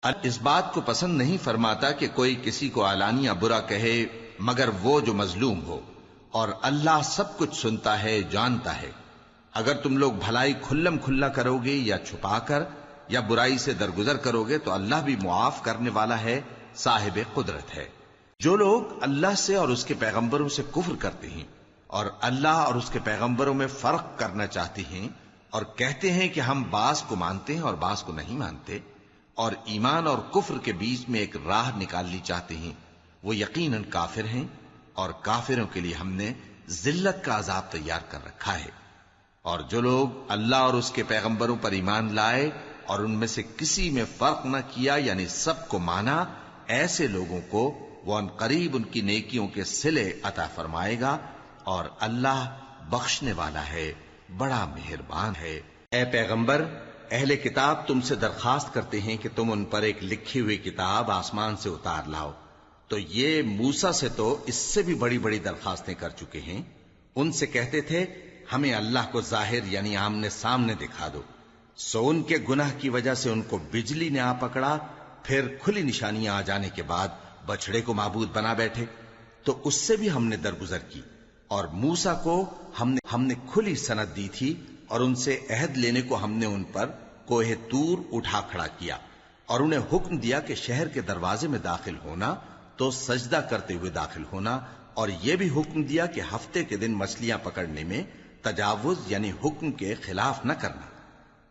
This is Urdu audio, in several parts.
اس بات کو پسند نہیں فرماتا کہ کوئی کسی کو علانیہ برا کہے مگر وہ جو مظلوم ہو، اور اللہ سب کچھ سنتا ہے، جانتا ہے۔ اگر تم لوگ بھلائی کھلم کھلا کرو گے یا چھپا کر یا برائی سے درگزر کرو گے تو اللہ بھی معاف کرنے والا ہے، صاحب قدرت ہے۔ جو لوگ اللہ سے اور اس کے پیغمبروں سے کفر کرتے ہیں اور اللہ اور اس کے پیغمبروں میں فرق کرنا چاہتے ہیں اور کہتے ہیں کہ ہم بعض کو مانتے ہیں اور بعض کو نہیں مانتے، اور ایمان اور کفر کے بیچ میں ایک راہ نکالنی چاہتے ہیں، وہ یقیناً کافر ہیں، اور کافروں کے لیے ہم نے ذلت کا عذاب تیار کر رکھا ہے۔ اور جو لوگ اللہ اور اس کے پیغمبروں پر ایمان لائے اور ان میں سے کسی میں فرق نہ کیا، یعنی سب کو مانا، ایسے لوگوں کو وہ ان قریب ان کی نیکیوں کے صلے عطا فرمائے گا، اور اللہ بخشنے والا ہے، بڑا مہربان ہے۔ اے پیغمبر، اہل کتاب تم سے درخواست کرتے ہیں کہ تم ان پر ایک لکھی ہوئی کتاب آسمان سے اتار لاؤ، تو یہ موسیٰ سے تو اس سے بھی بڑی بڑی درخواستیں کر چکے ہیں۔ ان سے کہتے تھے ہمیں اللہ کو ظاہر یعنی آمنے سامنے دکھا دو، سو ان کے گناہ کی وجہ سے ان کو بجلی نے آ پکڑا، پھر کھلی نشانیاں آ جانے کے بعد بچڑے کو معبود بنا بیٹھے، تو اس سے بھی ہم نے درگزر کی۔ اور موسیٰ کو ہم نے کھلی سند دی تھی، اور ان سے عہد لینے کو ہم نے ان پر کوہ طور اٹھا کھڑا کیا، اور انہیں حکم دیا کہ شہر کے دروازے میں داخل ہونا تو سجدہ کرتے ہوئے داخل ہونا، اور یہ بھی حکم دیا کہ ہفتے کے دن مچھلیاں پکڑنے میں تجاوز یعنی حکم کے خلاف نہ کرنا۔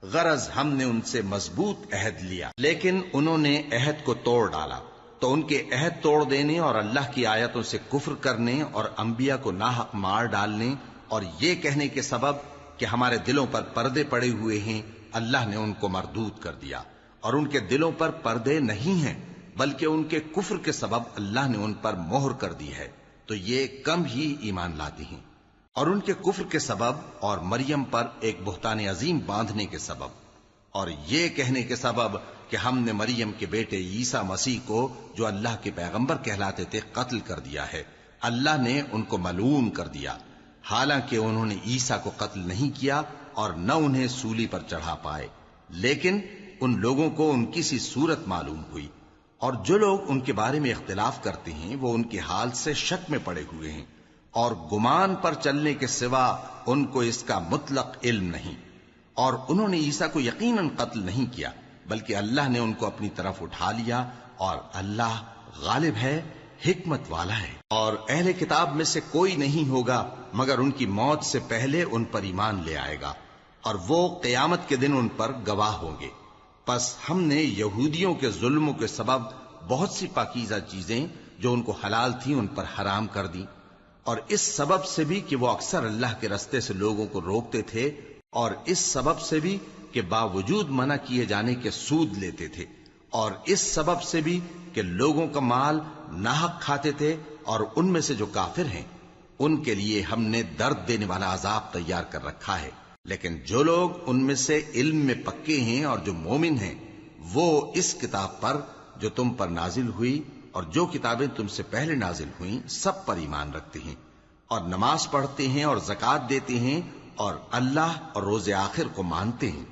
غرض ہم نے ان سے مضبوط عہد لیا، لیکن انہوں نے عہد کو توڑ ڈالا، تو ان کے عہد توڑ دینے اور اللہ کی آیتوں سے کفر کرنے اور انبیاء کو ناحق مار ڈالنے اور یہ کہنے کے سبب کہ ہمارے دلوں پر پردے پڑے ہوئے ہیں، اللہ نے ان کو مردود کر دیا، اور ان کے دلوں پر پردے نہیں ہیں بلکہ ان کے کفر کے سبب اللہ نے ان پر مہر کر دی ہے، تو یہ کم ہی ایمان لاتے ہیں۔ اور ان کے کفر کے سبب اور مریم پر ایک بہتان عظیم باندھنے کے سبب اور یہ کہنے کے سبب کہ ہم نے مریم کے بیٹے عیسیٰ مسیح کو جو اللہ کے پیغمبر کہلاتے تھے قتل کر دیا ہے، اللہ نے ان کو ملعون کر دیا، حالانکہ انہوں نے عیسیٰ کو قتل نہیں کیا اور نہ انہیں سولی پر چڑھا پائے، لیکن ان لوگوں کو ان کی سی صورت معلوم ہوئی۔ اور جو لوگ ان کے بارے میں اختلاف کرتے ہیں وہ ان کے حال سے شک میں پڑے ہوئے ہیں، اور گمان پر چلنے کے سوا ان کو اس کا مطلق علم نہیں۔ اور انہوں نے عیسیٰ کو یقیناً قتل نہیں کیا بلکہ اللہ نے ان کو اپنی طرف اٹھا لیا، اور اللہ غالب ہے، حکمت والا ہے۔ اور اہل کتاب میں سے کوئی نہیں ہوگا مگر ان کی موت سے پہلے ان پر ایمان لے آئے گا، اور وہ قیامت کے دن ان پر گواہ ہوں گے۔ پس ہم نے یہودیوں کے ظلموں کے سبب بہت سی پاکیزہ چیزیں جو ان کو حلال تھیں ان پر حرام کر دی، اور اس سبب سے بھی کہ وہ اکثر اللہ کے رستے سے لوگوں کو روکتے تھے، اور اس سبب سے بھی کہ باوجود منع کیے جانے کے سود لیتے تھے، اور اس سبب سے بھی کہ لوگوں کا مال ناحق کھاتے تھے، اور ان میں سے جو کافر ہیں ان کے لیے ہم نے درد دینے والا عذاب تیار کر رکھا ہے۔ لیکن جو لوگ ان میں سے علم میں پکے ہیں اور جو مومن ہیں وہ اس کتاب پر جو تم پر نازل ہوئی اور جو کتابیں تم سے پہلے نازل ہوئیں سب پر ایمان رکھتے ہیں، اور نماز پڑھتے ہیں اور زکوٰۃ دیتے ہیں، اور اللہ اور روز آخر کو مانتے ہیں،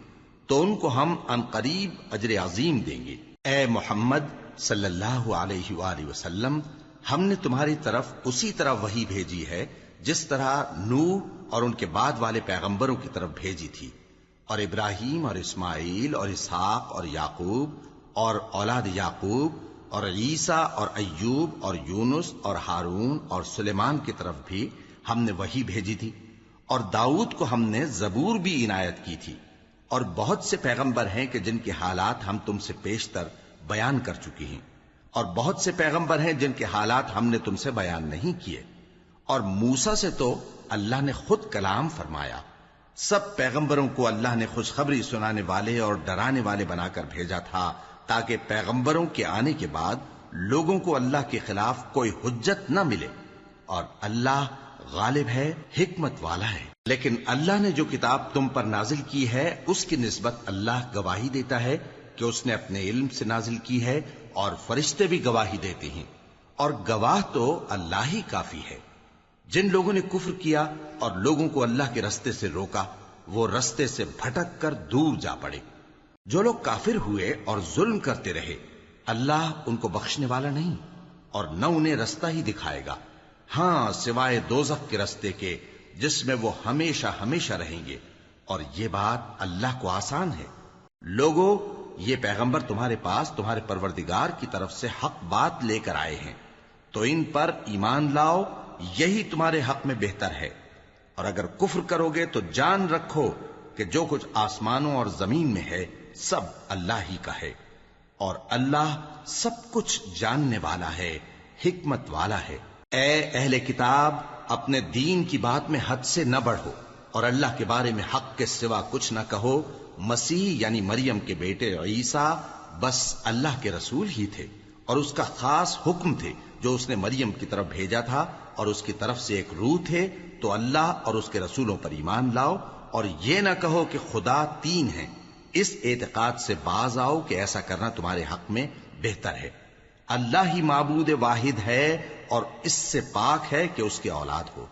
تو ان کو ہم عنقریب اجر عظیم دیں گے۔ اے محمد صلی اللہ علیہ وآلہ وسلم، ہم نے تمہاری طرف اسی طرح وحی بھیجی ہے جس طرح نوح اور ان کے بعد والے پیغمبروں کی طرف بھیجی تھی، اور ابراہیم اور اسماعیل اور اسحاق اور یعقوب اور اولاد یعقوب اور عیسیٰ اور ایوب اور یونس اور ہارون اور سلیمان کی طرف بھی ہم نے وحی بھیجی تھی، اور داؤد کو ہم نے زبور بھی عنایت کی تھی، اور بہت سے پیغمبر ہیں کہ جن کے حالات ہم تم سے پیشتر بیان کر چکے ہیں، اور بہت سے پیغمبر ہیں جن کے حالات ہم نے تم سے بیان نہیں کیے، اور موسیٰ سے تو اللہ نے خود کلام فرمایا۔ سب پیغمبروں کو اللہ نے خوشخبری سنانے والے اور ڈرانے والے بنا کر بھیجا تھا تاکہ پیغمبروں کے آنے کے بعد لوگوں کو اللہ کے خلاف کوئی حجت نہ ملے، اور اللہ غالب ہے، حکمت والا ہے۔ لیکن اللہ نے جو کتاب تم پر نازل کی ہے اس کی نسبت اللہ گواہی دیتا ہے کہ اس نے اپنے علم سے نازل کی ہے، اور فرشتے بھی گواہی دیتے ہیں، اور گواہ تو اللہ ہی کافی ہے۔ جن لوگوں نے کفر کیا اور لوگوں کو اللہ کے رستے سے روکا وہ رستے سے بھٹک کر دور جا پڑے۔ جو لوگ کافر ہوئے اور ظلم کرتے رہے اللہ ان کو بخشنے والا نہیں اور نہ انہیں رستہ ہی دکھائے گا، ہاں سوائے دوزخ کے رستے کے جس میں وہ ہمیشہ ہمیشہ رہیں گے، اور یہ بات اللہ کو آسان ہے۔ لوگو، یہ پیغمبر تمہارے پاس تمہارے پروردگار کی طرف سے حق بات لے کر آئے ہیں، تو ان پر ایمان لاؤ، یہی تمہارے حق میں بہتر ہے، اور اگر کفر کرو گے تو جان رکھو کہ جو کچھ آسمانوں اور زمین میں ہے سب اللہ ہی کا ہے، اور اللہ سب کچھ جاننے والا ہے، حکمت والا ہے۔ اے اہل کتاب، اپنے دین کی بات میں حد سے نہ بڑھو اور اللہ کے بارے میں حق کے سوا کچھ نہ کہو۔ مسیح یعنی مریم کے بیٹے عیسیٰ بس اللہ کے رسول ہی تھے اور اس کا خاص حکم تھے جو اس نے مریم کی طرف بھیجا تھا، اور اس کی طرف سے ایک روح تھے، تو اللہ اور اس کے رسولوں پر ایمان لاؤ، اور یہ نہ کہو کہ خدا تین ہیں۔ اس اعتقاد سے باز آؤ کہ ایسا کرنا تمہارے حق میں بہتر ہے۔ اللہ ہی معبود واحد ہے اور اس سے پاک ہے کہ اس کی اولاد ہو۔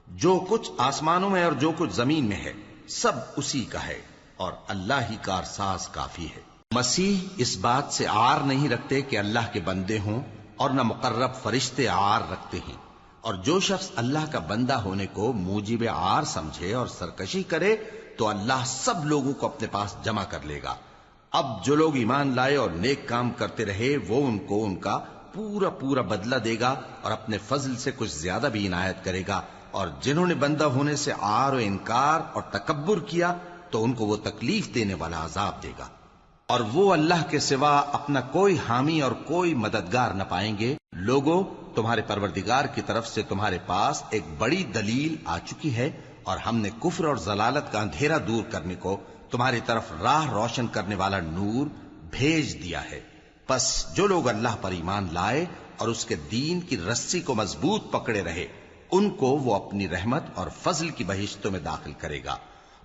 جو کچھ آسمانوں میں اور جو کچھ زمین میں ہے سب اسی کا ہے، اور اللہ ہی کارساز کافی ہے۔ مسیح اس بات سے عار نہیں رکھتے کہ اللہ کے بندے ہوں، اور نہ مقرب فرشتے عار رکھتے ہیں، اور جو شخص اللہ کا بندہ ہونے کو موجب عار سمجھے اور سرکشی کرے تو اللہ سب لوگوں کو اپنے پاس جمع کر لے گا۔ اب جو لوگ ایمان لائے اور نیک کام کرتے رہے وہ ان کو ان کا پورا پورا بدلہ دے گا اور اپنے فضل سے کچھ زیادہ بھی عنایت کرے گا، اور جنہوں نے بندہ ہونے سے عار و انکار اور تکبر کیا تو ان کو وہ تکلیف دینے والا عذاب دے گا، اور وہ اللہ کے سوا اپنا کوئی حامی اور کوئی مددگار نہ پائیں گے۔ لوگوں، تمہارے پروردگار کی طرف سے تمہارے پاس ایک بڑی دلیل آ چکی ہے، اور ہم نے کفر اور ضلالت کا اندھیرا دور کرنے کو تمہاری طرف راہ روشن کرنے والا نور بھیج دیا ہے۔ پس جو لوگ اللہ پر ایمان لائے اور اس کے دین کی رسی کو مضبوط پکڑے رہے، ان کو وہ اپنی رحمت اور فضل کی بہشتوں میں داخل کرے گا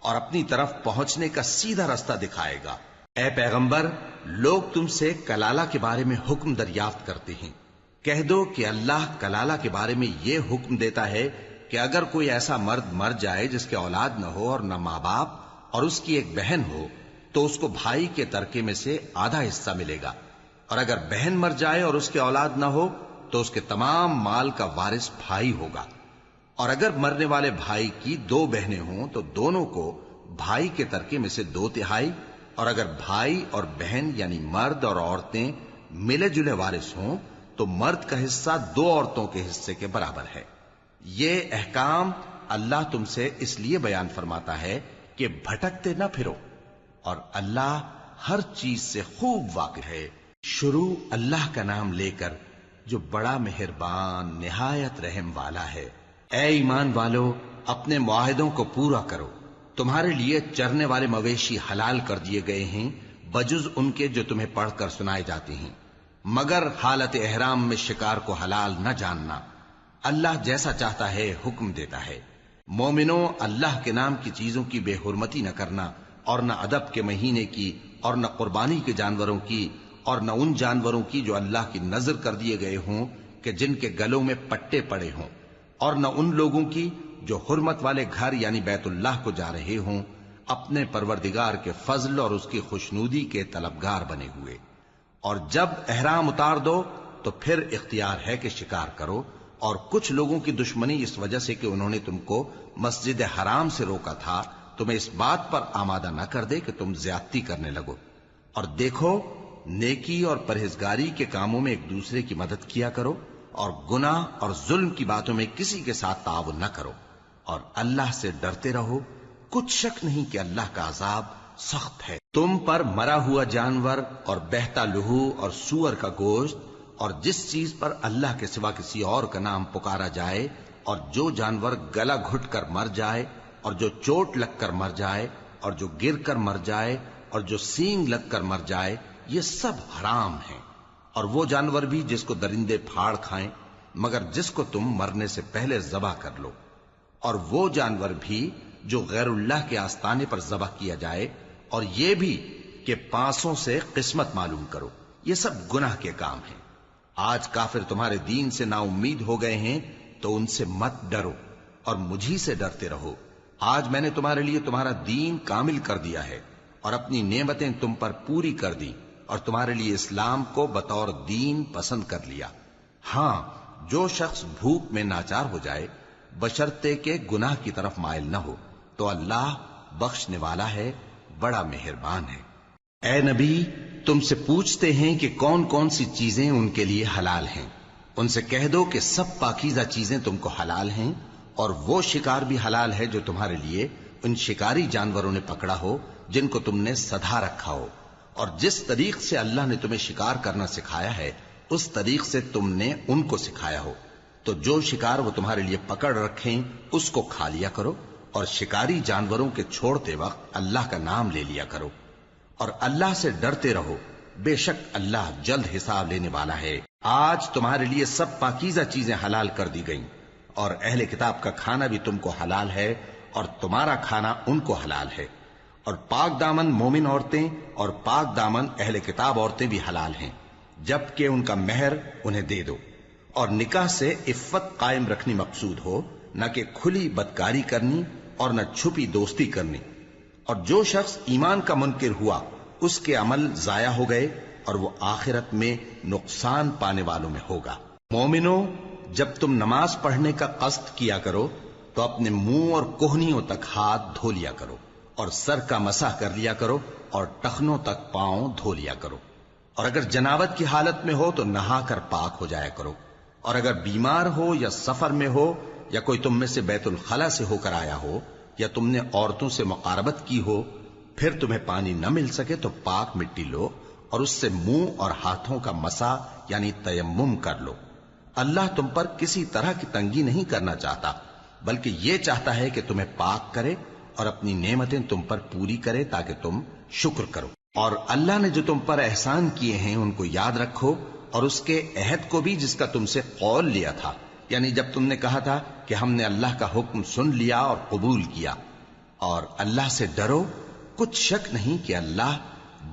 اور اپنی طرف پہنچنے کا سیدھا رستہ دکھائے گا۔ اے پیغمبر، لوگ تم سے کلالہ کے بارے میں حکم دریافت کرتے ہیں، کہہ دو کہ اللہ کلالہ کے بارے میں یہ حکم دیتا ہے کہ اگر کوئی ایسا مرد مر جائے جس کے اولاد نہ ہو اور نہ ماں باپ اور اس کی ایک بہن ہو تو اس کو بھائی کے ترکے میں سے آدھا حصہ ملے گا، اور اگر بہن مر جائے اور اس کے اولاد نہ ہو تو اس کے تمام مال کا وارث بھائی ہوگا، اور اگر مرنے والے بھائی کی دو بہنیں ہوں تو دونوں کو بھائی کے ترکے میں سے 2/3، اور اگر بھائی اور بہن یعنی مرد اور عورتیں ملے جلے وارث ہوں تو مرد کا حصہ 2 عورتوں کے حصے کے برابر ہے۔ یہ احکام اللہ تم سے اس لیے بیان فرماتا ہے کہ بھٹکتے نہ پھرو، اور اللہ ہر چیز سے خوب واقف ہے۔ شروع اللہ کا نام لے کر جو بڑا مہربان نہایت رحم والا ہے۔ اے ایمان والو، اپنے معاہدوں کو پورا کرو۔ تمہارے لیے چرنے والے مویشی حلال کر دیے گئے ہیں بجز ان کے جو تمہیں پڑھ کر سنائے جاتے ہیں، مگر حالت احرام میں شکار کو حلال نہ جاننا۔ اللہ جیسا چاہتا ہے حکم دیتا ہے۔ مومنوں، اللہ کے نام کی چیزوں کی بے حرمتی نہ کرنا، اور نہ ادب کے مہینے کی، اور نہ قربانی کے جانوروں کی، اور نہ ان جانوروں کی جو اللہ کی نذر کر دیے گئے ہوں کہ جن کے گلوں میں پٹے پڑے ہوں، اور نہ ان لوگوں کی جو حرمت والے گھر یعنی بیت اللہ کو جا رہے ہوں اپنے پروردگار کے فضل اور اس کی خوشنودی کے طلبگار بنے ہوئے۔ اور جب احرام اتار دو تو پھر اختیار ہے کہ شکار کرو، اور کچھ لوگوں کی دشمنی اس وجہ سے کہ انہوں نے تم کو مسجد حرام سے روکا تھا تمہیں اس بات پر آمادہ نہ کر دے کہ تم زیادتی کرنے لگو۔ اور دیکھو، نیکی اور پرہیزگاری کے کاموں میں ایک دوسرے کی مدد کیا کرو، اور گناہ اور ظلم کی باتوں میں کسی کے ساتھ تعاون نہ کرو، اور اللہ سے ڈرتے رہو۔ کچھ شک نہیں کہ اللہ کا عذاب سخت ہے۔ تم پر مرا ہوا جانور اور بہتا لہو اور سور کا گوشت اور جس چیز پر اللہ کے سوا کسی اور کا نام پکارا جائے، اور جو جانور گلا گھٹ کر مر جائے، اور جو چوٹ لگ کر مر جائے، اور جو گر کر مر جائے، اور جو سینگ لگ کر مر جائے، یہ سب حرام ہیں۔ اور وہ جانور بھی جس کو درندے پھاڑ کھائیں، مگر جس کو تم مرنے سے پہلے ذبح کر لو، اور وہ جانور بھی جو غیر اللہ کے آستانے پر ذبح کیا جائے، اور یہ بھی کہ پانسوں سے قسمت معلوم کرو، یہ سب گناہ کے کام ہیں۔ آج کافر تمہارے دین سے نا امید ہو گئے ہیں تو ان سے مت ڈرو اور مجھی سے ڈرتے رہو۔ آج میں نے تمہارے لیے تمہارا دین کامل کر دیا ہے، اور اپنی نعمتیں تم پر پوری کر دی اور تمہارے لیے اسلام کو بطور دین پسند کر لیا۔ ہاں، جو شخص بھوک میں ناچار ہو جائے بشرطے کہ گناہ کی طرف مائل نہ ہو تو اللہ بخشنے والا ہے، بڑا مہربان ہے۔ اے نبی، تم سے پوچھتے ہیں کہ کون کون سی چیزیں ان کے لیے حلال ہیں۔ ان سے کہہ دو کہ سب پاکیزہ چیزیں تم کو حلال ہیں، اور وہ شکار بھی حلال ہے جو تمہارے لیے ان شکاری جانوروں نے پکڑا ہو جن کو تم نے سدھا رکھا ہو، اور جس طریق سے اللہ نے تمہیں شکار کرنا سکھایا ہے اس طریق سے تم نے ان کو سکھایا ہو۔ تو جو شکار وہ تمہارے لیے پکڑ رکھیں اس کو کھا لیا کرو، اور شکاری جانوروں کے چھوڑتے وقت اللہ کا نام لے لیا کرو، اور اللہ سے ڈرتے رہو، بے شک اللہ جلد حساب لینے والا ہے۔ آج تمہارے لیے سب پاکیزہ چیزیں حلال کر دی گئیں، اور اہل کتاب کا کھانا بھی تم کو حلال ہے اور تمہارا کھانا ان کو حلال ہے، اور پاک دامن مومن عورتیں اور پاک دامن اہل کتاب عورتیں بھی حلال ہیں، جبکہ ان کا مہر انہیں دے دو، اور نکاح سے عفت قائم رکھنی مقصود ہو، نہ کہ کھلی بدکاری کرنی اور نہ چھپی دوستی کرنی۔ اور جو شخص ایمان کا منکر ہوا اس کے عمل ضائع ہو گئے اور وہ آخرت میں نقصان پانے والوں میں ہوگا۔ مومنو، جب تم نماز پڑھنے کا قصد کیا کرو تو اپنے منہ اور کوہنیوں تک ہاتھ دھو لیا کرو، اور سر کا مسح کر لیا کرو، اور ٹخنوں تک پاؤں دھو لیا کرو، اور اگر جنابت کی حالت میں ہو تو نہا کر پاک ہو جایا کرو، اور اگر بیمار ہو یا سفر میں ہو یا کوئی تم میں سے بیت الخلا سے ہو کر آیا ہو یا تم نے عورتوں سے مقاربت کی ہو، پھر تمہیں پانی نہ مل سکے تو پاک مٹی لو اور اس سے منہ اور ہاتھوں کا مسح یعنی تیمم کر لو۔ اللہ تم پر کسی طرح کی تنگی نہیں کرنا چاہتا، بلکہ یہ چاہتا ہے کہ تمہیں پاک کرے اور اپنی نعمتیں تم پر پوری کرے تاکہ تم شکر کرو۔ اور اللہ نے جو تم پر احسان کیے ہیں ان کو یاد رکھو، اور اس کے عہد کو بھی جس کا تم سے قول لیا تھا، یعنی جب تم نے کہا تھا کہ ہم نے اللہ کا حکم سن لیا اور قبول کیا۔ اور اللہ سے ڈرو، کچھ شک نہیں کہ اللہ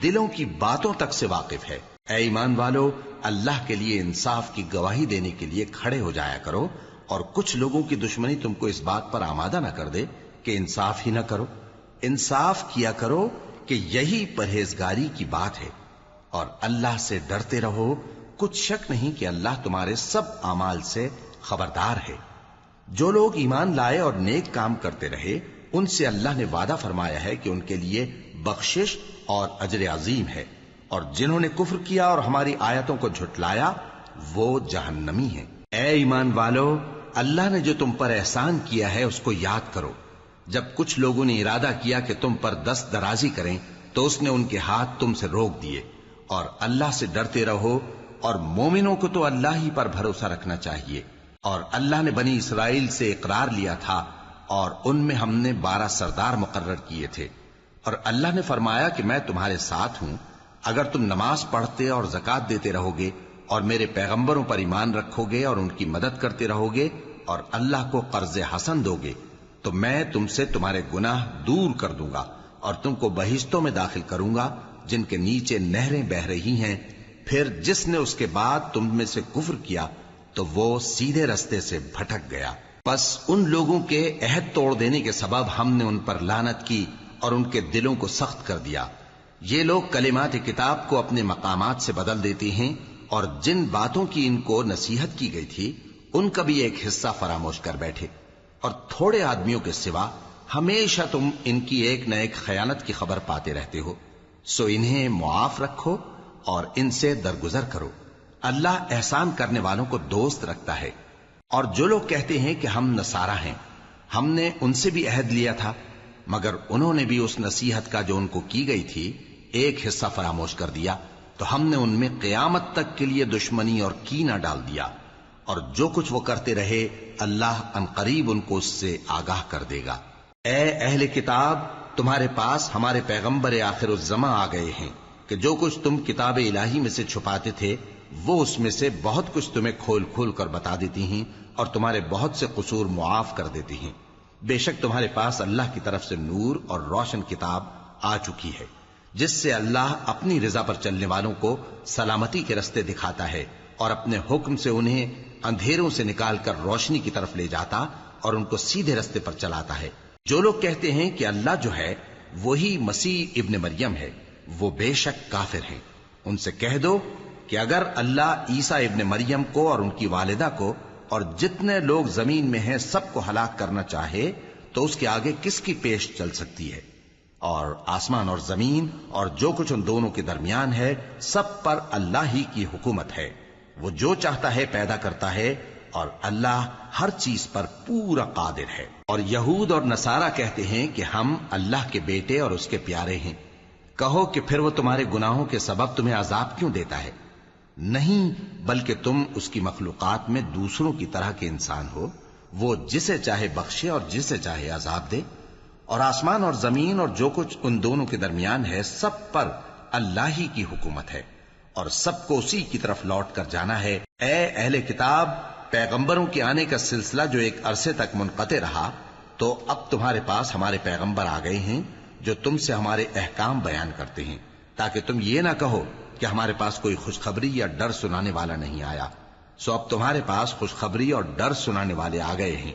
دلوں کی باتوں تک سے واقف ہے۔ اے ایمان والو، اللہ کے لیے انصاف کی گواہی دینے کے لیے کھڑے ہو جایا کرو، اور کچھ لوگوں کی دشمنی تم کو اس بات پر آمادہ نہ کر دے کہ انصاف ہی نہ کرو۔ انصاف کیا کرو کہ یہی پرہیزگاری کی بات ہے، اور اللہ سے ڈرتے رہو، کچھ شک نہیں کہ اللہ تمہارے سب اعمال سے خبردار ہے۔ جو لوگ ایمان لائے اور نیک کام کرتے رہے ان سے اللہ نے وعدہ فرمایا ہے کہ ان کے لیے بخشش اور اجر عظیم ہے، اور جنہوں نے کفر کیا اور ہماری آیتوں کو جھٹلایا وہ جہنمی ہیں۔ اے ایمان والو، اللہ نے جو تم پر احسان کیا ہے اس کو یاد کرو۔ جب کچھ لوگوں نے ارادہ کیا کہ تم پر دست درازی کریں تو اس نے ان کے ہاتھ تم سے روک دیے، اور اللہ سے ڈرتے رہو، اور مومنوں کو تو اللہ ہی پر بھروسہ رکھنا چاہیے۔ اور اللہ نے بنی اسرائیل سے اقرار لیا تھا اور ان میں ہم نے 12 سردار مقرر کیے تھے، اور اللہ نے فرمایا کہ میں تمہارے ساتھ ہوں اگر تم نماز پڑھتے اور زکوٰۃ دیتے رہو گے اور میرے پیغمبروں پر ایمان رکھو گے اور ان کی مدد کرتے رہو گے اور اللہ کو قرض حسن دو گے تو میں تم سے تمہارے گناہ دور کر دوں گا اور تم کو بہشتوں میں داخل کروں گا جن کے نیچے نہریں بہ رہی ہیں۔ پھر جس نے اس کے بعد تم میں سے کفر کیا تو وہ سیدھے رستے سے بھٹک گیا۔ پس ان لوگوں کے عہد توڑ دینے کے سبب ہم نے ان پر لعنت کی اور ان کے دلوں کو سخت کر دیا۔ یہ لوگ کلمات کتاب کو اپنے مقامات سے بدل دیتے ہیں، اور جن باتوں کی ان کو نصیحت کی گئی تھی ان کا بھی ایک حصہ فراموش کر بیٹھے، اور تھوڑے آدمیوں کے سوا ہمیشہ تم ان کی ایک نہ ایک خیانت کی خبر پاتے رہتے ہو، سو انہیں معاف رکھو اور ان سے درگزر کرو۔ اللہ احسان کرنے والوں کو دوست رکھتا ہے۔ اور جو لوگ کہتے ہیں کہ ہم نصارہ ہیں، ہم نے ان سے بھی عہد لیا تھا، مگر انہوں نے بھی اس نصیحت کا جو ان کو کی گئی تھی ایک حصہ فراموش کر دیا، تو ہم نے ان میں قیامت تک کے لیے دشمنی اور کینہ ڈال دیا، اور جو کچھ وہ کرتے رہے اللہ عنقریب ان کو اس سے آگاہ کر دے گا۔ اے اہل کتاب، تمہارے پاس ہمارے پیغمبر آخر الزماں آ گئے ہیں کہ جو کچھ تم کتاب الہی میں سے چھپاتے تھے وہ اس میں سے بہت کچھ تمہیں کھول کھول کر بتا دیتی ہیں اور تمہارے بہت سے قصور معاف کر دیتی ہیں۔ بے شک تمہارے پاس اللہ کی طرف سے نور اور روشن کتاب آ چکی ہے جس سے اللہ اپنی رضا پر چلنے والوں کو سلامتی کے رستے دکھاتا ہے اور اپنے حکم سے انہیں اندھیروں سے نکال کر روشنی کی طرف لے جاتا اور ان کو سیدھے رستے پر چلاتا ہے۔ جو لوگ کہتے ہیں کہ اللہ جو ہے وہی مسیح ابن مریم ہے، وہ بے شک کافر ہیں۔ ان سے کہہ دو کہ اگر اللہ عیسیٰ ابن مریم کو اور ان کی والدہ کو اور جتنے لوگ زمین میں ہیں سب کو ہلاک کرنا چاہے تو اس کے آگے کس کی پیش چل سکتی ہے؟ اور آسمان اور زمین اور جو کچھ ان دونوں کے درمیان ہے سب پر اللہ ہی کی حکومت ہے۔ وہ جو چاہتا ہے پیدا کرتا ہے، اور اللہ ہر چیز پر پورا قادر ہے۔ اور یہود اور نصارہ کہتے ہیں کہ ہم اللہ کے بیٹے اور اس کے پیارے ہیں۔ کہو کہ پھر وہ تمہارے گناہوں کے سبب تمہیں عذاب کیوں دیتا ہے؟ نہیں، بلکہ تم اس کی مخلوقات میں دوسروں کی طرح کے انسان ہو، وہ جسے چاہے بخشے اور جسے چاہے عذاب دے۔ اور آسمان اور زمین اور جو کچھ ان دونوں کے درمیان ہے سب پر اللہ ہی کی حکومت ہے، اور سب کو اسی کی طرف لوٹ کر جانا ہے۔ اے اہل کتاب، پیغمبروں کے آنے کا سلسلہ جو ایک عرصے تک منقطع رہا، تو اب تمہارے پاس ہمارے پیغمبر آ گئے ہیں جو تم سے ہمارے احکام بیان کرتے ہیں، تاکہ تم یہ نہ کہو کہ ہمارے پاس کوئی خوشخبری یا ڈر سنانے والا نہیں آیا۔ سو اب تمہارے پاس خوشخبری اور ڈر سنانے والے آ گئے ہیں،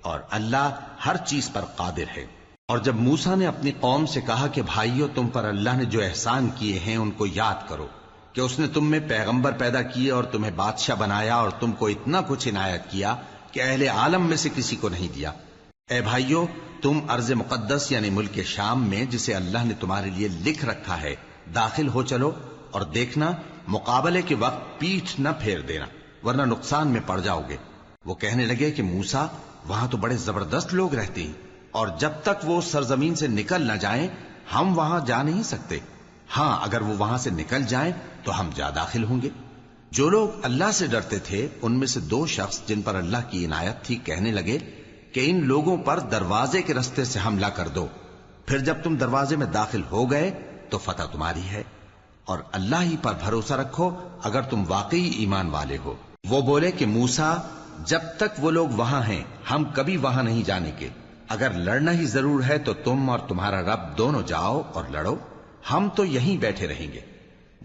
اور اللہ ہر چیز پر قادر ہے۔ اور جب موسیٰ نے اپنی قوم سے کہا کہ بھائیو، تم پر اللہ نے جو احسان کیے ہیں ان کو یاد کرو، کہ اس نے تم میں پیغمبر پیدا کیے اور تمہیں بادشاہ بنایا اور تم کو اتنا کچھ عنایت کیا کہ اہل عالم میں سے کسی کو نہیں دیا۔ اے بھائیو، تم ارض مقدس یعنی ملک شام میں، جسے اللہ نے تمہارے لیے لکھ رکھا ہے، داخل ہو چلو، اور دیکھنا مقابلے کے وقت پیٹھ نہ پھیر دینا، ورنہ نقصان میں پڑ جاؤ گے۔ وہ کہنے لگے کہ موسیٰ، وہاں تو بڑے زبردست لوگ رہتے ہیں، اور جب تک وہ سرزمین سے نکل نہ جائیں ہم وہاں جا نہیں سکتے۔ ہاں، اگر وہ وہاں سے نکل جائیں تو ہم جا داخل ہوں گے۔ جو لوگ اللہ سے ڈرتے تھے ان میں سے دو شخص جن پر اللہ کی عنایت تھی کہنے لگے کہ ان لوگوں پر دروازے کے رستے سے حملہ کر دو، پھر جب تم دروازے میں داخل ہو گئے تو فتح تمہاری ہے، اور اللہ ہی پر بھروسہ رکھو اگر تم واقعی ایمان والے ہو۔ وہ بولے کہ موسیٰ، جب تک وہ لوگ وہاں ہیں ہم کبھی وہاں نہیں جانے کے، اگر لڑنا ہی ضرور ہے تو تم اور تمہارا رب دونوں جاؤ اور لڑو، ہم تو یہیں بیٹھے رہیں گے۔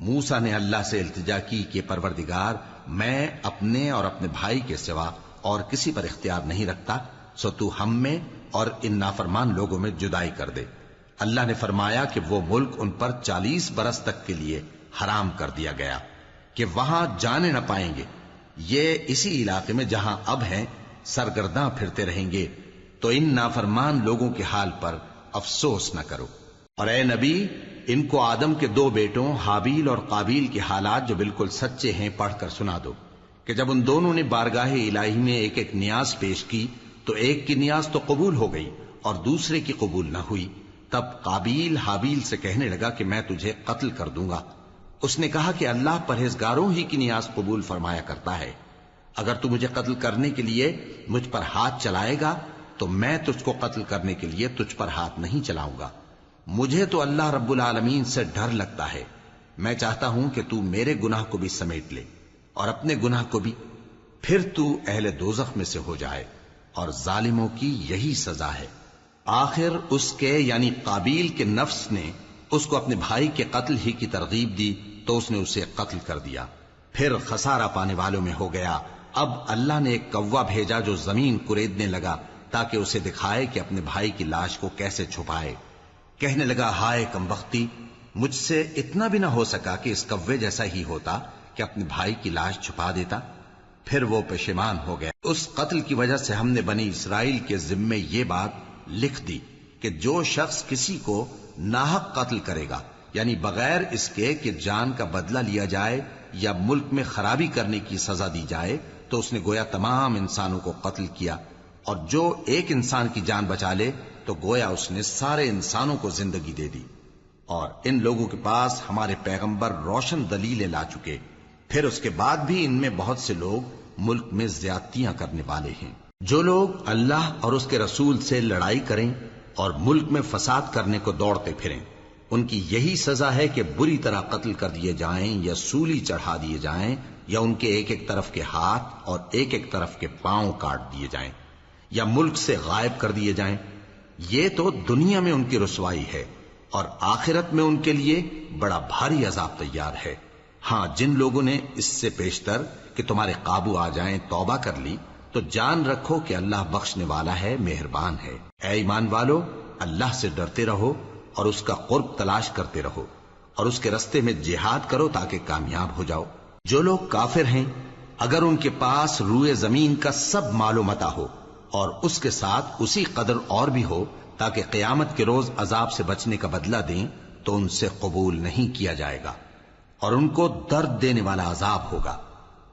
موسیٰ نے اللہ سے التجا کی کہ پروردگار، میں اپنے اور اپنے بھائی کے سوا اور کسی پر اختیار نہیں رکھتا، سو تو ہم میں اور ان نافرمان لوگوں میں جدائی کر دے۔ اللہ نے فرمایا کہ وہ ملک ان پر 40 برس تک کے لیے حرام کر دیا گیا کہ وہاں جانے نہ پائیں گے۔ یہ اسی علاقے میں جہاں اب ہیں سرگرداں پھرتے رہیں گے، تو ان نافرمان لوگوں کے حال پر افسوس نہ کرو۔ اور اے نبی، ان کو آدم کے 2 بیٹوں حابیل اور قابیل کے حالات جو بالکل سچے ہیں پڑھ کر سنا دو، کہ جب ان دونوں نے بارگاہ الہی میں ایک ایک نیاز پیش کی تو ایک کی نیاز تو قبول ہو گئی اور دوسرے کی قبول نہ ہوئی۔ تب قابیل حابیل سے کہنے لگا کہ میں تجھے قتل کر دوں گا۔ اس نے کہا کہ اللہ پرہیزگاروں ہی کی نیاز قبول فرمایا کرتا ہے، اگر تو مجھے قتل کرنے کے لیے مجھ پر ہاتھ چلائے گا تو میں تجھ کو قتل کرنے کے لیے تجھ پر ہاتھ نہیں چلاؤں گا۔ مجھے تو اللہ رب العالمین سے ڈر لگتا ہے، میں چاہتا ہوں کہ تو میرے گناہ کو بھی سمیٹ لے اور اپنے گناہ کو بھی، پھر تو اہل دوزخ میں سے ہو جائے، اور ظالموں کی یہی سزا ہے۔ آخر اس کے یعنی قابیل کے نفس نے اس کو اپنے بھائی کے قتل ہی کی ترغیب دی تو اس نے اسے قتل کر دیا، پھر خسارہ پانے والوں میں ہو گیا۔ اب اللہ نے ایک کوا بھیجا جو زمین کریدنے لگا تاکہ اسے دکھائے کہ اپنے بھائی کی لاش کو کیسے چھپائے۔ کہنے لگا، ہائے کمبختی، مجھ سے اتنا بھی نہ ہو سکا کہ اس کوے جیسا ہی ہوتا کہ اپنے بھائی کی لاش چھپا دیتا۔ پھر وہ پشیمان ہو گیا۔ اس قتل کی وجہ سے ہم نے بنی اسرائیل کے ذمے یہ بات لکھ دی کہ جو شخص کسی کو ناحق قتل کرے گا، یعنی بغیر اس کے کہ جان کا بدلہ لیا جائے یا ملک میں خرابی کرنے کی سزا دی جائے، تو اس نے گویا تمام انسانوں کو قتل کیا، اور جو ایک انسان کی جان بچا لے تو گویا اس نے سارے انسانوں کو زندگی دے دی۔ اور ان لوگوں کے پاس ہمارے پیغمبر روشن دلیلیں لا چکے، پھر اس کے بعد بھی ان میں بہت سے لوگ ملک میں زیادتیاں کرنے والے ہیں۔ جو لوگ اللہ اور اس کے رسول سے لڑائی کریں اور ملک میں فساد کرنے کو دوڑتے پھریں، ان کی یہی سزا ہے کہ بری طرح قتل کر دیے جائیں یا سولی چڑھا دیے جائیں، یا ان کے ایک ایک طرف کے ہاتھ اور ایک ایک طرف کے پاؤں کاٹ دیے جائیں، یا ملک سے غائب کر دیے جائیں۔ یہ تو دنیا میں ان کی رسوائی ہے، اور آخرت میں ان کے لیے بڑا بھاری عذاب تیار ہے۔ ہاں، جن لوگوں نے اس سے پیشتر کہ تمہارے قابو آ جائیں توبہ کر لی تو جان رکھو کہ اللہ بخشنے والا ہے، مہربان ہے۔ اے ایمان والو، اللہ سے ڈرتے رہو اور اس کا قرب تلاش کرتے رہو اور اس کے رستے میں جہاد کرو تاکہ کامیاب ہو جاؤ۔ جو لوگ کافر ہیں اگر ان کے پاس روئے زمین کا سب مال و متاع ہو اور اس کے ساتھ اسی قدر اور بھی ہو تاکہ قیامت کے روز عذاب سے بچنے کا بدلہ دیں تو ان سے قبول نہیں کیا جائے گا اور ان کو درد دینے والا عذاب ہوگا۔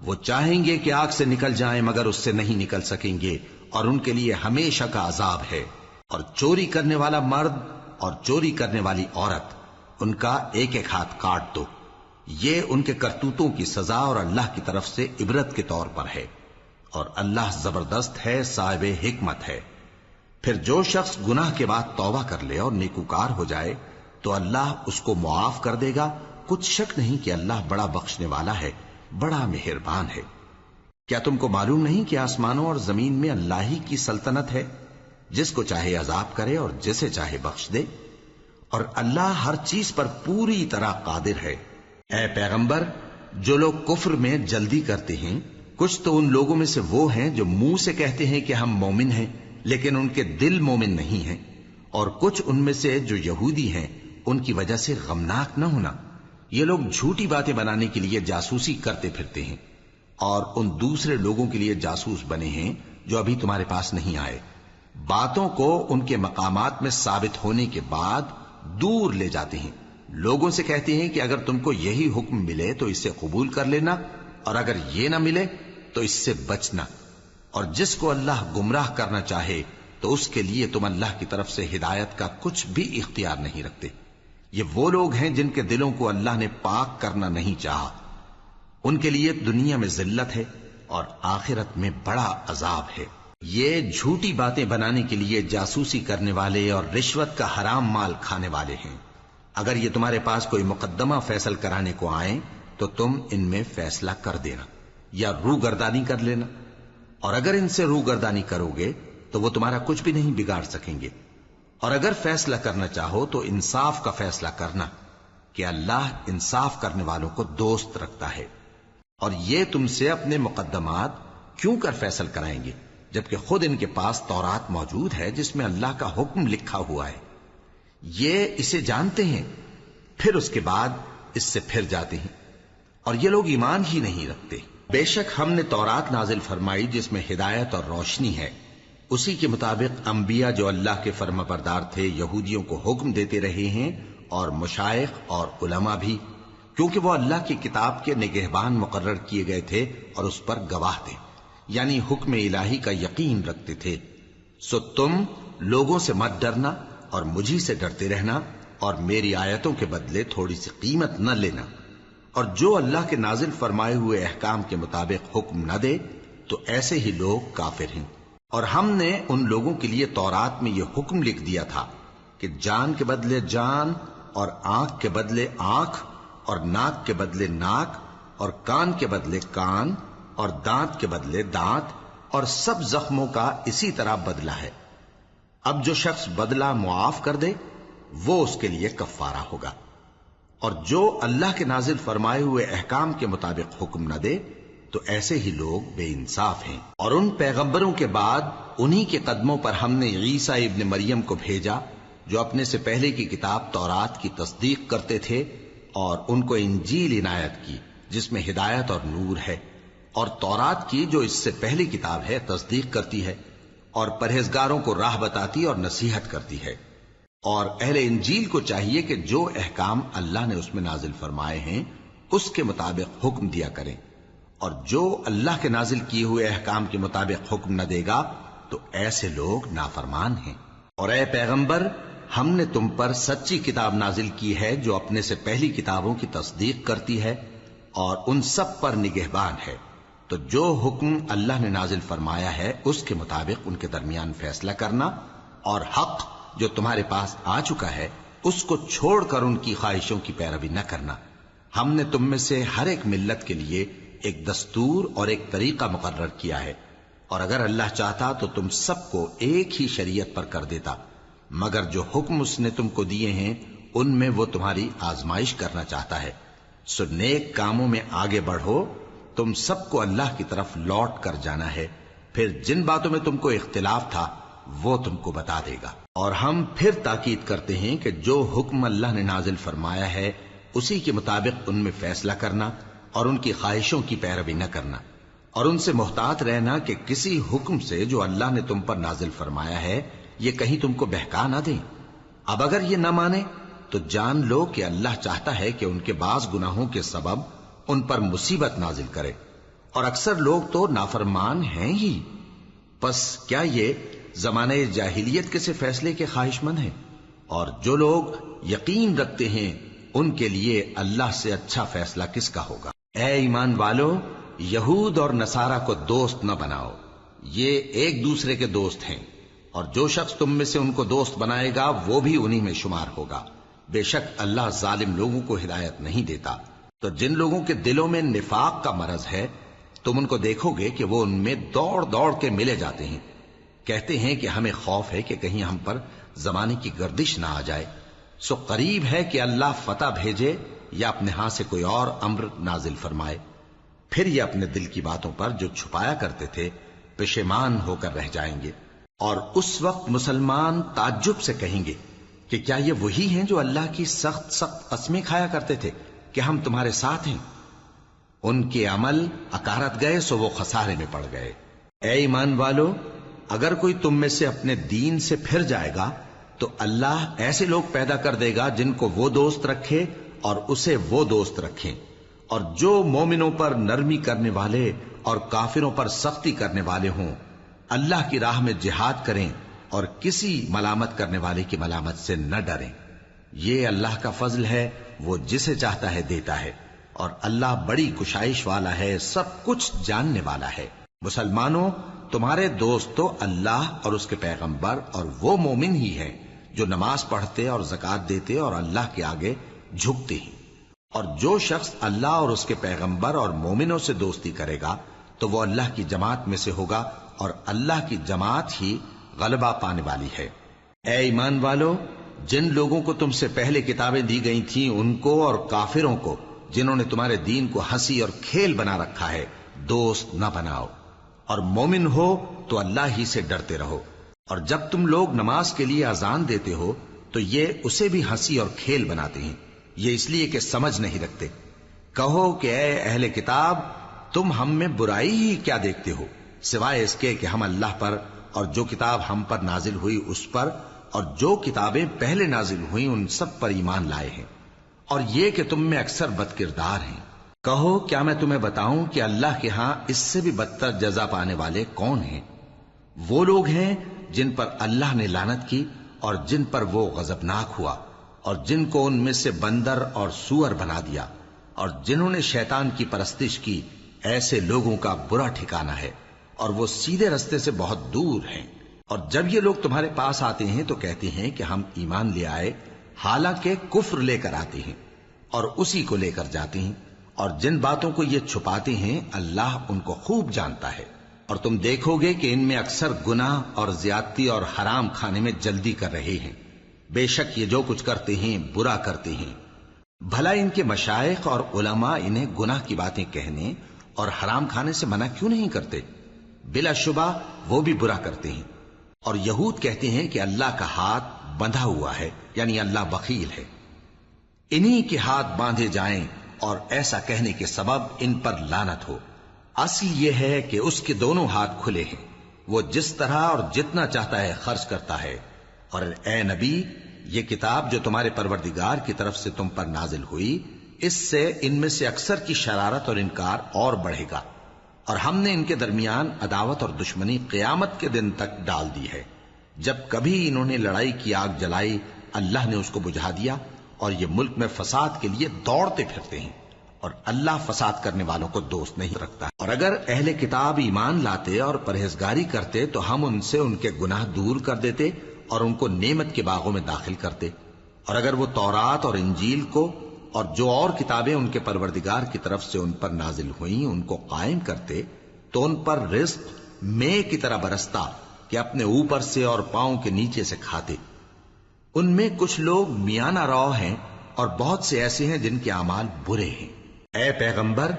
وہ چاہیں گے کہ آگ سے نکل جائیں مگر اس سے نہیں نکل سکیں گے اور ان کے لیے ہمیشہ کا عذاب ہے۔ اور چوری کرنے والا مرد اور چوری کرنے والی عورت ان کا ایک ایک ہاتھ کاٹ دو، یہ ان کے کرتوتوں کی سزا اور اللہ کی طرف سے عبرت کے طور پر ہے، اور اللہ زبردست ہے، صاحب حکمت ہے۔ پھر جو شخص گناہ کے بعد توبہ کر لے اور نیکوکار ہو جائے تو اللہ اس کو معاف کر دے گا، کچھ شک نہیں کہ اللہ بڑا بخشنے والا ہے، بڑا مہربان ہے۔ کیا تم کو معلوم نہیں کہ آسمانوں اور زمین میں اللہ ہی کی سلطنت ہے، جس کو چاہے عذاب کرے اور جسے چاہے بخش دے، اور اللہ ہر چیز پر پوری طرح قادر ہے۔ اے پیغمبر، جو لوگ کفر میں جلدی کرتے ہیں کچھ تو ان لوگوں میں سے وہ ہیں جو منہ سے کہتے ہیں کہ ہم مومن ہیں لیکن ان کے دل مومن نہیں ہیں، اور کچھ ان میں سے جو یہودی ہیں ان کی وجہ سے غمناک نہ ہونا۔ یہ لوگ جھوٹی باتیں بنانے کے لیے جاسوسی کرتے پھرتے ہیں اور ان دوسرے لوگوں کے لیے جاسوس بنے ہیں جو ابھی تمہارے پاس نہیں آئے، باتوں کو ان کے مقامات میں ثابت ہونے کے بعد دور لے جاتے ہیں، لوگوں سے کہتے ہیں کہ اگر تم کو یہی حکم ملے تو اسے قبول کر لینا اور اگر یہ نہ ملے تو اس سے بچنا، اور جس کو اللہ گمراہ کرنا چاہے تو اس کے لیے تم اللہ کی طرف سے ہدایت کا کچھ بھی اختیار نہیں رکھتے۔ یہ وہ لوگ ہیں جن کے دلوں کو اللہ نے پاک کرنا نہیں چاہا، ان کے لیے دنیا میں ذلت ہے اور آخرت میں بڑا عذاب ہے۔ یہ جھوٹی باتیں بنانے کے لیے جاسوسی کرنے والے اور رشوت کا حرام مال کھانے والے ہیں۔ اگر یہ تمہارے پاس کوئی مقدمہ فیصل کرانے کو آئیں تو تم ان میں فیصلہ کر دینا یا روگردانی کر لینا، اور اگر ان سے روگردانی کرو گے تو وہ تمہارا کچھ بھی نہیں بگاڑ سکیں گے، اور اگر فیصلہ کرنا چاہو تو انصاف کا فیصلہ کرنا کہ اللہ انصاف کرنے والوں کو دوست رکھتا ہے۔ اور یہ تم سے اپنے مقدمات کیوں کر فیصل کرائیں گے جبکہ خود ان کے پاس تورات موجود ہے جس میں اللہ کا حکم لکھا ہوا ہے۔ یہ اسے جانتے ہیں پھر اس کے بعد اس سے پھر جاتے ہیں، اور یہ لوگ ایمان ہی نہیں رکھتے۔ بے شک ہم نے تورات نازل فرمائی جس میں ہدایت اور روشنی ہے، اسی کے مطابق انبیاء جو اللہ کے فرما بردار تھے یہودیوں کو حکم دیتے رہے ہیں، اور مشائخ اور علماء بھی، کیونکہ وہ اللہ کی کتاب کے نگہبان مقرر کیے گئے تھے اور اس پر گواہ تھے، یعنی حکم الہی کا یقین رکھتے تھے۔ سو تم لوگوں سے مت ڈرنا اور مجھی سے ڈرتے رہنا، اور میری آیتوں کے بدلے تھوڑی سی قیمت نہ لینا، اور جو اللہ کے نازل فرمائے ہوئے احکام کے مطابق حکم نہ دے تو ایسے ہی لوگ کافر ہیں۔ اور ہم نے ان لوگوں کے لیے تورات میں یہ حکم لکھ دیا تھا کہ جان کے بدلے جان، اور آنکھ کے بدلے آنکھ، اور ناک کے بدلے ناک، اور کان کے بدلے کان، اور دانت کے بدلے دانت، اور سب زخموں کا اسی طرح بدلہ ہے۔ اب جو شخص بدلہ معاف کر دے وہ اس کے لیے کفارہ ہوگا، اور جو اللہ کے نازل فرمائے ہوئے احکام کے مطابق حکم نہ دے تو ایسے ہی لوگ بے انصاف ہیں۔ اور ان پیغمبروں کے بعد انہی کے قدموں پر ہم نے عیسیٰ ابن مریم کو بھیجا جو اپنے سے پہلے کی کتاب تورات کی تصدیق کرتے تھے، اور ان کو انجیل عنایت کی جس میں ہدایت اور نور ہے، اور تورات کی جو اس سے پہلی کتاب ہے تصدیق کرتی ہے اور پرہیزگاروں کو راہ بتاتی اور نصیحت کرتی ہے۔ اور اہل انجیل کو چاہیے کہ جو احکام اللہ نے اس میں نازل فرمائے ہیں اس کے مطابق حکم دیا کریں، اور جو اللہ کے نازل کیے ہوئے احکام کے مطابق حکم نہ دے گا تو ایسے لوگ نافرمان ہیں۔ اور اے پیغمبر، ہم نے تم پر سچی کتاب نازل کی ہے جو اپنے سے پہلی کتابوں کی تصدیق کرتی ہے اور ان سب پر نگہبان ہے، تو جو حکم اللہ نے نازل فرمایا ہے اس کے مطابق ان کے درمیان فیصلہ کرنا، اور حق جو تمہارے پاس آ چکا ہے اس کو چھوڑ کر ان کی خواہشوں کی پیروی نہ کرنا۔ ہم نے تم میں سے ہر ایک ملت کے لیے ایک دستور اور ایک طریقہ مقرر کیا ہے، اور اگر اللہ چاہتا تو تم سب کو ایک ہی شریعت پر کر دیتا، مگر جو حکم اس نے تم کو دیے ہیں ان میں وہ تمہاری آزمائش کرنا چاہتا ہے۔ سو نیک کاموں میں آگے بڑھو، تم سب کو اللہ کی طرف لوٹ کر جانا ہے۔ پھر جن باتوں میں تم کو اختلاف تھا وہ تم کو بتا دے گا۔ اور ہم پھر تاکید کرتے ہیں کہ جو حکم اللہ نے نازل فرمایا ہے اسی کے مطابق ان میں فیصلہ کرنا اور ان کی خواہشوں کی پیروی نہ کرنا، اور ان سے محتاط رہنا کہ کسی حکم سے جو اللہ نے تم پر نازل فرمایا ہے یہ کہیں تم کو بہکا نہ دیں۔ اب اگر یہ نہ مانے تو جان لو کہ اللہ چاہتا ہے کہ ان کے بعض گناہوں کے سبب ان پر مصیبت نازل کرے، اور اکثر لوگ تو نافرمان ہیں ہی۔ پس کیا یہ زمانہ جاہلیت کے سے فیصلے کے خواہش مند ہیں؟ اور جو لوگ یقین رکھتے ہیں ان کے لیے اللہ سے اچھا فیصلہ کس کا ہوگا؟ اے ایمان والو، یہود اور نصارہ کو دوست نہ بناؤ، یہ ایک دوسرے کے دوست ہیں، اور جو شخص تم میں سے ان کو دوست بنائے گا وہ بھی انہی میں شمار ہوگا۔ بے شک اللہ ظالم لوگوں کو ہدایت نہیں دیتا۔ تو جن لوگوں کے دلوں میں نفاق کا مرض ہے تم ان کو دیکھو گے کہ وہ ان میں دوڑ دوڑ کے ملے جاتے ہیں، کہتے ہیں کہ ہمیں خوف ہے کہ کہیں ہم پر زمانے کی گردش نہ آ جائے، سو قریب ہے کہ اللہ فتح بھیجے یا اپنے ہاں سے کوئی اور امر نازل فرمائے، پھر یہ اپنے دل کی باتوں پر جو چھپایا کرتے تھے پشیمان ہو کر رہ جائیں گے۔ اور اس وقت مسلمان تعجب سے کہیں گے کہ کیا یہ وہی ہیں جو اللہ کی سخت سخت قسمیں کھایا کرتے تھے کہ ہم تمہارے ساتھ ہیں؟ ان کے عمل اکارت گئے سو وہ خسارے میں پڑ گئے۔ اے ایمان والو، اگر کوئی تم میں سے اپنے دین سے پھر جائے گا تو اللہ ایسے لوگ پیدا کر دے گا جن کو وہ دوست رکھے اور اسے وہ دوست رکھیں، اور جو مومنوں پر نرمی کرنے والے اور کافروں پر سختی کرنے والے ہوں، اللہ کی راہ میں جہاد کریں اور کسی ملامت کرنے والے کی ملامت سے نہ ڈریں۔ یہ اللہ کا فضل ہے، وہ جسے چاہتا ہے دیتا ہے، اور اللہ بڑی کشائش والا ہے، سب کچھ جاننے والا ہے۔ مسلمانوں، تمہارے دوست تو اللہ اور اس کے پیغمبر اور وہ مومن ہی ہیں جو نماز پڑھتے اور زکوٰۃ دیتے اور اللہ کے آگے جھکتے ہیں۔ اور جو شخص اللہ اور اس کے پیغمبر اور مومنوں سے دوستی کرے گا تو وہ اللہ کی جماعت میں سے ہوگا، اور اللہ کی جماعت ہی غلبہ پانے والی ہے۔ اے ایمان والو، جن لوگوں کو تم سے پہلے کتابیں دی گئی تھیں ان کو اور کافروں کو جنہوں نے تمہارے دین کو ہنسی اور کھیل بنا رکھا ہے دوست نہ بناؤ، اور مومن ہو تو اللہ ہی سے ڈرتے رہو۔ اور جب تم لوگ نماز کے لیے اذان دیتے ہو تو یہ اسے بھی ہنسی اور کھیل بناتے ہیں، یہ اس لیے کہ سمجھ نہیں رکھتے۔ کہو کہ اے اہل کتاب، تم ہم میں برائی ہی کیا دیکھتے ہو، سوائے اس کے کہ ہم اللہ پر اور جو کتاب ہم پر نازل ہوئی اس پر اور جو کتابیں پہلے نازل ہوئیں ان سب پر ایمان لائے ہیں، اور یہ کہ تم میں اکثر بد کردار ہیں۔ کہو کیا میں تمہیں بتاؤں کہ اللہ کے ہاں اس سے بھی بدتر جزا پانے والے کون ہیں؟ وہ لوگ ہیں جن پر اللہ نے لعنت کی اور جن پر وہ غضبناک ہوا، اور جن کو ان میں سے بندر اور سور بنا دیا، اور جنہوں نے شیطان کی پرستش کی، ایسے لوگوں کا برا ٹھکانہ ہے، اور وہ سیدھے رستے سے بہت دور ہیں۔ اور جب یہ لوگ تمہارے پاس آتے ہیں تو کہتے ہیں کہ ہم ایمان لے آئے، حالانکہ کفر لے کر آتے ہیں اور اسی کو لے کر جاتے ہیں، اور جن باتوں کو یہ چھپاتے ہیں اللہ ان کو خوب جانتا ہے۔ اور تم دیکھو گے کہ ان میں اکثر گناہ اور زیادتی اور حرام کھانے میں جلدی کر رہے ہیں، بے شک یہ جو کچھ کرتے ہیں برا کرتے ہیں۔ بھلا ان کے مشائخ اور علماء انہیں گناہ کی باتیں کہنے اور حرام کھانے سے منع کیوں نہیں کرتے؟ بلا شبہ وہ بھی برا کرتے ہیں۔ اور یہود کہتے ہیں کہ اللہ کا ہاتھ بندھا ہوا ہے، یعنی اللہ بخیل ہے، انہی کے ہاتھ باندھے جائیں، اور ایسا کہنے کے سبب ان پر لعنت ہو۔ اصل یہ ہے کہ اس کے دونوں ہاتھ کھلے ہیں، وہ جس طرح اور جتنا چاہتا ہے خرچ کرتا ہے۔ اور اے نبی، یہ کتاب جو تمہارے پروردگار کی طرف سے تم پر نازل ہوئی، اس سے ان میں سے اکثر کی شرارت اور انکار اور بڑھے گا، اور ہم نے ان کے درمیان عداوت اور دشمنی قیامت کے دن تک ڈال دی ہے۔ جب کبھی انہوں نے لڑائی کی آگ جلائی اللہ نے اس کو بجھا دیا، اور یہ ملک میں فساد کے لیے دوڑتے پھرتے ہیں، اور اللہ فساد کرنے والوں کو دوست نہیں رکھتا۔ اور اگر اہل کتاب ایمان لاتے اور پرہیزگاری کرتے تو ہم ان سے ان کے گناہ دور کر دیتے اور ان کو نعمت کے باغوں میں داخل کرتے۔ اور اگر وہ تورات اور انجیل کو اور جو اور کتابیں ان کے پروردگار کی طرف سے ان پر نازل ہوئیں ان کو قائم کرتے تو ان پر رزق مے کی طرح برستا کہ اپنے اوپر سے اور پاؤں کے نیچے سے کھاتے۔ ان میں کچھ لوگ میانہ رو ہیں اور بہت سے ایسے ہیں جن کے اعمال برے ہیں۔ اے پیغمبر،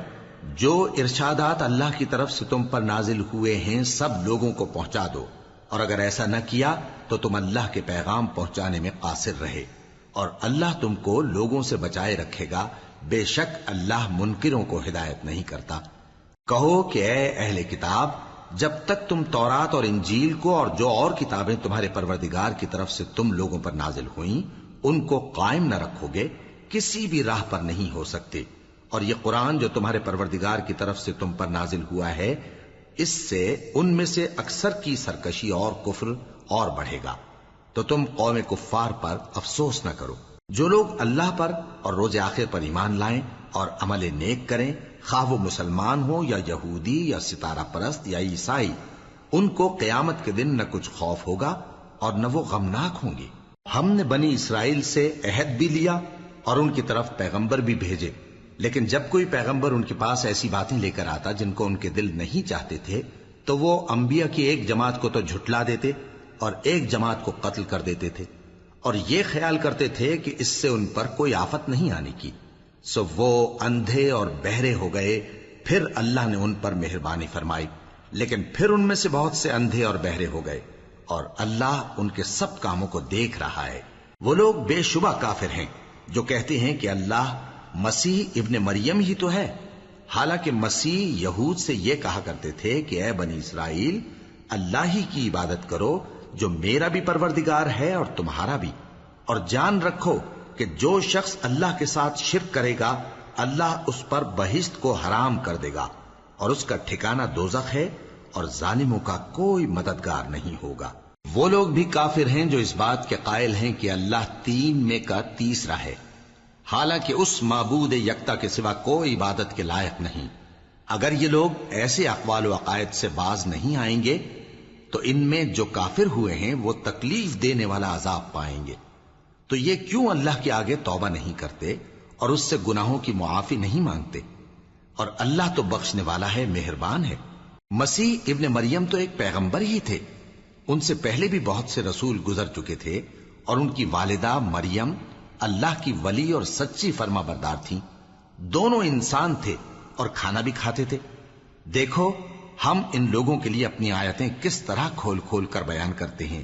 جو ارشادات اللہ کی طرف سے تم پر نازل ہوئے ہیں سب لوگوں کو پہنچا دو، اور اگر ایسا نہ کیا تو تم اللہ کے پیغام پہنچانے میں قاصر رہے، اور اللہ تم کو لوگوں سے بچائے رکھے گا، بے شک اللہ منکروں کو ہدایت نہیں کرتا۔ کہو کہ اے اہل کتاب، جب تک تم تورات اور انجیل کو اور جو اور کتابیں تمہارے پروردگار کی طرف سے تم لوگوں پر نازل ہوئیں ان کو قائم نہ رکھو گے، کسی بھی راہ پر نہیں ہو سکتے۔ اور یہ قرآن جو تمہارے پروردگار کی طرف سے تم پر نازل ہوا ہے، اس سے ان میں سے اکثر کی سرکشی اور کفر اور بڑھے گا، تو تم قوم کفار پر افسوس نہ کرو۔ جو لوگ اللہ پر اور روز آخر پر ایمان لائیں اور عمل نیک کریں، خواہ وہ مسلمان ہو یا یہودی یا ستارہ پرست یا عیسائی، ان کو قیامت کے دن نہ کچھ خوف ہوگا اور نہ وہ غمناک ہوں گے۔ ہم نے بنی اسرائیل سے عہد بھی لیا اور ان کی طرف پیغمبر بھی بھیجے، لیکن جب کوئی پیغمبر ان کے پاس ایسی باتیں لے کر آتا جن کو ان کے دل نہیں چاہتے تھے تو وہ انبیاء کی ایک جماعت کو تو جھٹلا دیتے اور ایک جماعت کو قتل کر دیتے تھے، اور یہ خیال کرتے تھے کہ اس سے ان پر کوئی آفت نہیں آنے کی، سو وہ اندھے اور بہرے ہو گئے۔ پھر اللہ نے ان پر مہربانی فرمائی، لیکن پھر ان میں سے بہت سے اندھے اور بہرے ہو گئے، اور اللہ ان کے سب کاموں کو دیکھ رہا ہے۔ وہ لوگ بے شبہ کافر ہیں جو کہتے ہیں کہ اللہ مسیح ابن مریم ہی تو ہے، حالانکہ مسیح یہود سے یہ کہا کرتے تھے کہ اے بنی اسرائیل، اللہ ہی کی عبادت کرو جو میرا بھی پروردگار ہے اور تمہارا بھی، اور جان رکھو کہ جو شخص اللہ کے ساتھ شرک کرے گا اللہ اس پر بہشت کو حرام کر دے گا، اور اس کا ٹھکانہ دوزخ ہے، اور ظالموں کا کوئی مددگار نہیں ہوگا۔ وہ لوگ بھی کافر ہیں جو اس بات کے قائل ہیں کہ اللہ تین میں کا تیسرا ہے، حالانکہ اس معبود یکتا کے سوا کوئی عبادت کے لائق نہیں۔ اگر یہ لوگ ایسے اقوال و عقائد سے باز نہیں آئیں گے تو ان میں جو کافر ہوئے ہیں وہ تکلیف دینے والا عذاب پائیں گے۔ تو یہ کیوں اللہ کے آگے توبہ نہیں کرتے اور اس سے گناہوں کی معافی نہیں مانگتے؟ اور اللہ تو بخشنے والا ہے، مہربان ہے۔ مسیح ابن مریم تو ایک پیغمبر ہی تھے، ان سے پہلے بھی بہت سے رسول گزر چکے تھے، اور ان کی والدہ مریم اللہ کی ولی اور سچی فرما بردار تھیں، دونوں انسان تھے اور کھانا بھی کھاتے تھے۔ دیکھو ہم ان لوگوں کے لیے اپنی آیتیں کس طرح کھول کھول کر بیان کرتے ہیں،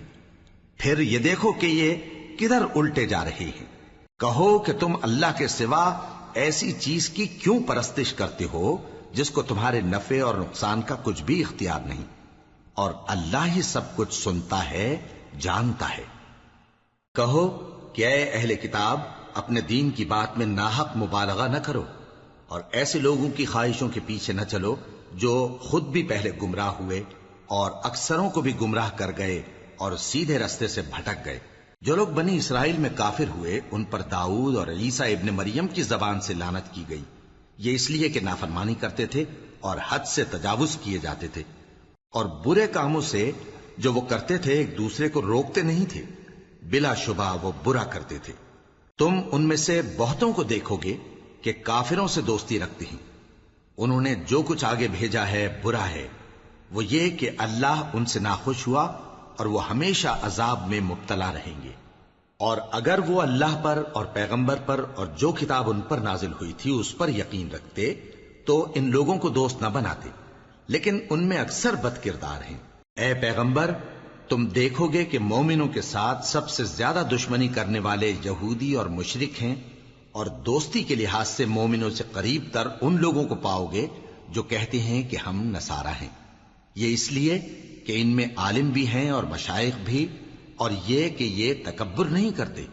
پھر یہ دیکھو کہ یہ کدھر الٹے جا رہے ہیں۔ کہو کہ تم اللہ کے سوا ایسی چیز کی کیوں پرستش کرتے ہو جس کو تمہارے نفع اور نقصان کا کچھ بھی اختیار نہیں، اور اللہ ہی سب کچھ سنتا ہے، جانتا ہے۔ کہو کہ اے اہل کتاب، اپنے دین کی بات میں ناحق مبالغہ نہ کرو، اور ایسے لوگوں کی خواہشوں کے پیچھے نہ چلو جو خود بھی پہلے گمراہ ہوئے اور اکثروں کو بھی گمراہ کر گئے اور سیدھے رستے سے بھٹک گئے۔ جو لوگ بنی اسرائیل میں کافر ہوئے ان پر داؤد اور عیسیٰ ابن مریم کی زبان سے لعنت کی گئی، یہ اس لیے کہ نافرمانی کرتے تھے اور حد سے تجاوز کیے جاتے تھے، اور برے کاموں سے جو وہ کرتے تھے ایک دوسرے کو روکتے نہیں تھے، بلا شبہ وہ برا کرتے تھے۔ تم ان میں سے بہتوں کو دیکھو گے کہ کافروں سے دوستی رکھتے ہیں، انہوں نے جو کچھ آگے بھیجا ہے برا ہے، وہ یہ کہ اللہ ان سے ناخوش ہوا اور وہ ہمیشہ عذاب میں مبتلا رہیں گے۔ اور اگر وہ اللہ پر اور پیغمبر پر اور جو کتاب ان پر نازل ہوئی تھی اس پر یقین رکھتے تو ان لوگوں کو دوست نہ بناتے، لیکن ان میں اکثر بد کردار ہیں۔ اے پیغمبر، تم دیکھو گے کہ مومنوں کے ساتھ سب سے زیادہ دشمنی کرنے والے یہودی اور مشرک ہیں، اور دوستی کے لحاظ سے مومنوں سے قریب تر ان لوگوں کو پاؤ گے جو کہتے ہیں کہ ہم نصارہ ہیں، یہ اس لیے کہ ان میں عالم بھی ہیں اور مشائخ بھی، اور یہ کہ یہ تکبر نہیں کرتے۔